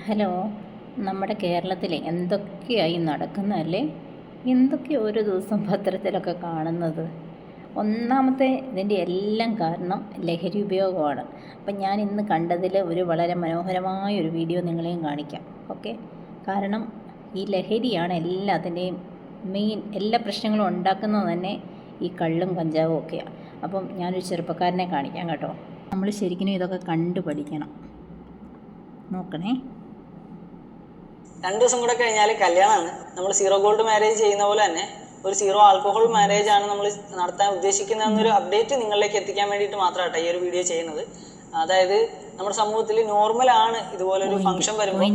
Hello, നമ്മുടെ കേരളത്തിൽ എന്തൊക്കെയായി നടക്കുന്നതല്ലേ? എന്തൊക്കെ ഓരോ ദിവസം പത്രത്തിലൊക്കെ കാണുന്നത്. ഒന്നാമത്തെ ഇതിൻ്റെ എല്ലാം കാരണം ലഹരി ഉപയോഗമാണ്. അപ്പം ഞാൻ ഇന്ന് കണ്ടതിൽ ഒരു വളരെ മനോഹരമായ ഒരു വീഡിയോ നിങ്ങളെയും കാണിക്കാം. ഓക്കെ, കാരണം ഈ ലഹരിയാണ് എല്ലാത്തിൻ്റെയും മെയിൻ. എല്ലാ പ്രശ്നങ്ങളും ഉണ്ടാക്കുന്നത് തന്നെ ഈ കള്ളും കഞ്ചാവും ഒക്കെയാണ്. അപ്പം ഞാനൊരു ചെറുപ്പക്കാരനെ കാണിക്കാം കേട്ടോ. നമ്മൾ ശരിക്കും ഇതൊക്കെ കണ്ടു പഠിക്കണം. നോക്കണേ. 2 ദിവസം കൂടെ കഴിഞ്ഞാൽ കല്യാണമാണ്. നമ്മൾ സീറോ ഗോൾഡ് മാരേജ് ചെയ്യുന്ന പോലെ തന്നെ ഒരു സീറോ ആൽക്കഹോൾ മാരേജ് ആണ് നമ്മൾ നടത്താൻ ഉദ്ദേശിക്കുന്നതെന്നൊരു അപ്ഡേറ്റ് നിങ്ങളിലേക്ക് എത്തിക്കാൻ വേണ്ടിയിട്ട് മാത്രമാട്ടോ ഈ ഒരു വീഡിയോ ചെയ്യുന്നത്. അതായത് നമ്മുടെ സമൂഹത്തിൽ നോർമൽ ആണ് ഇതുപോലൊരു ഫംഗ്ഷൻ വരുമ്പോൾ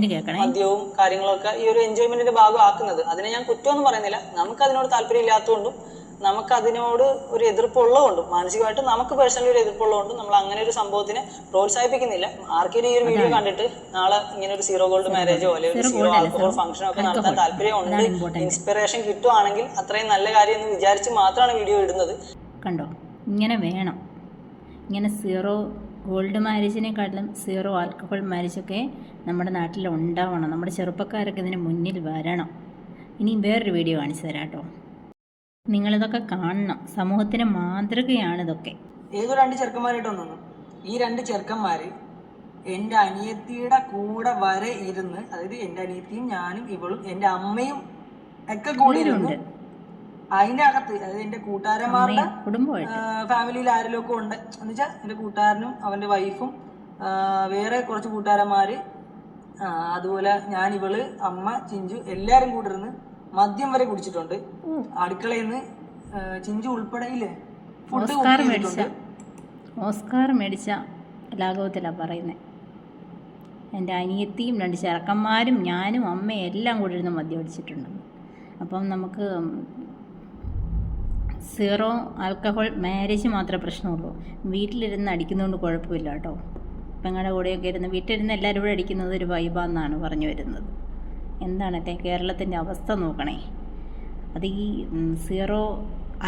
മദ്യവും കാര്യങ്ങളൊക്കെ ഈ ഒരു എൻജോയ്മെന്റിന്റെ ഭാഗമാക്കുന്നത്. അതിനെ ഞാൻ കുറ്റമൊന്നും പറയുന്നില്ല. നമുക്ക് അതിനോട് താല്പര്യം ഇല്ലാത്തതുകൊണ്ടും നമുക്ക് അതിനോട് ഒരു എതിർപ്പുള്ളതുകൊണ്ടും മാനസികമായിട്ട് നമുക്ക് പേഴ്സണലി ഒരു എതിർപ്പുള്ളതുകൊണ്ടും നമ്മൾ അങ്ങനെ ഒരു സംഭവത്തിനെ പ്രോത്സാഹിപ്പിക്കുന്നില്ല. ആർക്കെങ്കിലും ഈ ഒരു വീഡിയോ കണ്ടിട്ട് നാളെ ഇങ്ങനെ ഒരു സീറോ ഗോൾഡ് മാരേജോ അല്ലെങ്കിൽ ഒരു സീറോ ആൽക്കഹോൾ ഫംഗ്ഷനോ ഒക്കെ നടത്താൻ താല്പര്യമുണ്ട്, ഇൻസ്പിറേഷൻ കിട്ടുവാണെങ്കിൽ അത്രയും നല്ല കാര്യം എന്ന് വിചാരിച്ച് മാത്രമാണ് വീഡിയോ ഇടുന്നത്. കണ്ടോ, ഇങ്ങനെ വേണം. ഇങ്ങനെ സീറോ ഗോൾഡ് മാരേജിനെക്കാട്ടിലും സീറോ ആൽക്കഹോൾ മാരേജൊക്കെ നമ്മുടെ നാട്ടിൽ ഉണ്ടാവണം. നമ്മുടെ ചെറുപ്പക്കാരൊക്കെ ഇതിന് മുന്നിൽ വരണം. ഇനി വേറൊരു വീഡിയോ കാണിച്ചു തരാം കേട്ടോ. നിങ്ങളിതൊക്കെ കാണണം. സമൂഹത്തിന് മാതൃകയാണിതൊക്കെ. ഏതോ 2 ചെറുക്കന്മാരായിട്ട് വന്നു. ഈ 2 ചെറുക്കന്മാര് എൻ്റെ അനിയത്തിയുടെ കൂടെ വരെ ഇരുന്ന്, അതായത് എൻ്റെ അനിയത്തിയും ഞാനും ഇവളും എൻ്റെ അമ്മയും ഒക്കെ കൂടി ഇരുന്ന് അതിൻ്റെ അകത്ത്, അതായത് എൻ്റെ കൂട്ടുകാരന്മാരുടെ ഫാമിലിയിൽ ആരെങ്കിലും ഒക്കെ ഉണ്ട് എന്ന് വെച്ചാൽ എൻ്റെ കൂട്ടുകാരനും അവൻ്റെ വൈഫും വേറെ കുറച്ച് കൂട്ടുകാരന്മാര്, അതുപോലെ ഞാൻ, ഇവള്, അമ്മ, ചിഞ്ചു എല്ലാരും കൂടി ഇരുന്ന് മദ്യം വരെ കുടിച്ചിട്ടുണ്ട്. അടുക്കളയിൽ നിന്ന് ചിഞ്ചു ഉൾപ്പെടെ ഫുഡ് ഓസ്കാർ മേടിച്ച ലാഘവത്തിലാണ് പറയുന്നത്. എൻ്റെ അനിയത്തിയും 2 ചെറുക്കന്മാരും ഞാനും അമ്മയും എല്ലാം കൂടി ഇരുന്ന് മദ്യം അടിച്ചിട്ടുണ്ട്. അപ്പം നമുക്ക് സീറോ ആൽക്കഹോൾ മാരേജ് മാത്രമേ പ്രശ്നമുള്ളൂ. വീട്ടിലിരുന്ന് അടിക്കുന്നതുകൊണ്ട് കുഴപ്പമില്ല കേട്ടോ. പെങ്ങളുടെ കൂടെയൊക്കെ ഇരുന്ന് വീട്ടിലിരുന്ന് എല്ലാവരും കൂടെ അടിക്കുന്നത് ഒരു വൈബാന്നാണ് പറഞ്ഞു വരുന്നത്. എന്താണല്ലേ കേരളത്തിൻ്റെ അവസ്ഥ നോക്കണേ. അത് ഈ സീറോ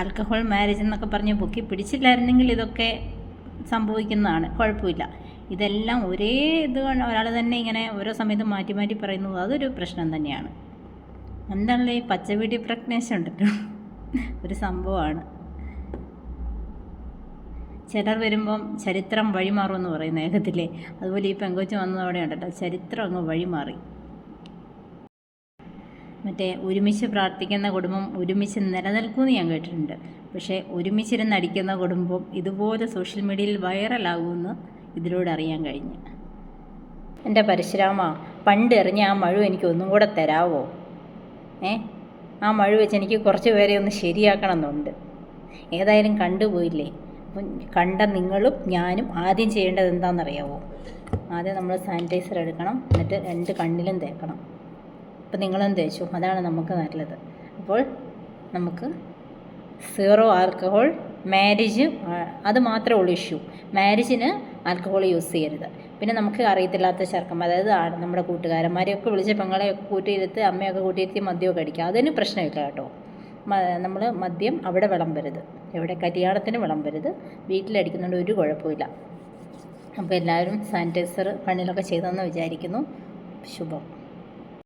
ആൽക്കഹോൾ മാരേജ് എന്നൊക്കെ പറഞ്ഞ് പൊക്കി പിടിച്ചില്ലായിരുന്നെങ്കിൽ ഇതൊക്കെ സംഭവിക്കുന്നതാണ്. കുഴപ്പമില്ല. ഇതെല്ലാം ഒരേ ഇത് ഒരാൾ തന്നെ ഇങ്ങനെ ഓരോ സമയത്ത് മാറ്റി മാറ്റി പറയുന്നത് അതൊരു പ്രശ്നം തന്നെയാണ്. എന്താണല്ലേ ഈ പച്ചവീട്ടി പ്രഗ്നേഷൻ ഉണ്ടല്ലോ, ഒരു സംഭവമാണ്. ചിലർ വരുമ്പം ചരിത്രം വഴിമാറുമെന്ന് പറയുന്ന ഏകത്തില്ലേ, അതുപോലെ ഈ പെങ്കൊച്ച് വന്നതോടെ ഉണ്ടല്ലോ ചരിത്രം അങ്ങ് വഴിമാറി. മറ്റേ ഒരുമിച്ച് പ്രാർത്ഥിക്കുന്ന കുടുംബം ഒരുമിച്ച് നിലനിൽക്കുമെന്ന് ഞാൻ കേട്ടിട്ടുണ്ട്. പക്ഷേ ഒരുമിച്ചിരുന്ന് അടിക്കുന്ന കുടുംബം ഇതുപോലെ സോഷ്യൽ മീഡിയയിൽ വൈറലാകുമെന്ന് ഇതിലൂടെ അറിയാൻ കഴിഞ്ഞു. എൻ്റെ പരശുരാമ, പണ്ട് എറിഞ്ഞ ആ മഴ എനിക്ക് ഒന്നും കൂടെ തരാവോ? ആ മഴ വെച്ച് എനിക്ക് കുറച്ച് പേരെ ഒന്ന് ശരിയാക്കണം എന്നുണ്ട്. ഏതായാലും കണ്ടുപോയില്ലേ. അപ്പം കണ്ട നിങ്ങളും ഞാനും ആദ്യം ചെയ്യേണ്ടത് എന്താണെന്നറിയാവോ? ആദ്യം നമ്മൾ സാനിറ്റൈസർ എടുക്കണം, എന്നിട്ട് 2 കണ്ണിലും തേക്കണം. അപ്പോൾ നിങ്ങളും തേച്ചു, അതാണ് നമുക്ക് നല്ലത്. അപ്പോൾ നമുക്ക് സീറോ ആൽക്കഹോൾ മാരേജ് അത് മാത്രമേ ഉള്ളൂ ഇഷ്യൂ. മാരേജിന് ആൽക്കഹോൾ യൂസ് ചെയ്യരുത്. പിന്നെ നമുക്ക് അറിയത്തില്ലാത്ത ചെറുക്കന്മാർ, അതായത് നമ്മുടെ കൂട്ടുകാരന്മാരെയൊക്കെ വിളിച്ച് പെങ്ങളെയൊക്കെ കൂട്ടിയിരുത്ത് അമ്മയൊക്കെ കൂട്ടിയിരുത്തി മദ്യമൊക്കെ അടിക്കുക, അതിന് പ്രശ്നമില്ല കേട്ടോ. നമ്മൾ മദ്യം അവിടെ വിളമ്പരുത്, എവിടെ കല്യാണത്തിന് വിളമ്പരുത്. വീട്ടിലടിക്കുന്നതുകൊണ്ട് ഒരു കുഴപ്പമില്ല. അപ്പോൾ എല്ലാവരും സാനിറ്റൈസർ കണ്ണിലൊക്കെ ചെയ്തെന്ന് വിചാരിക്കുന്നു. ശുഭം.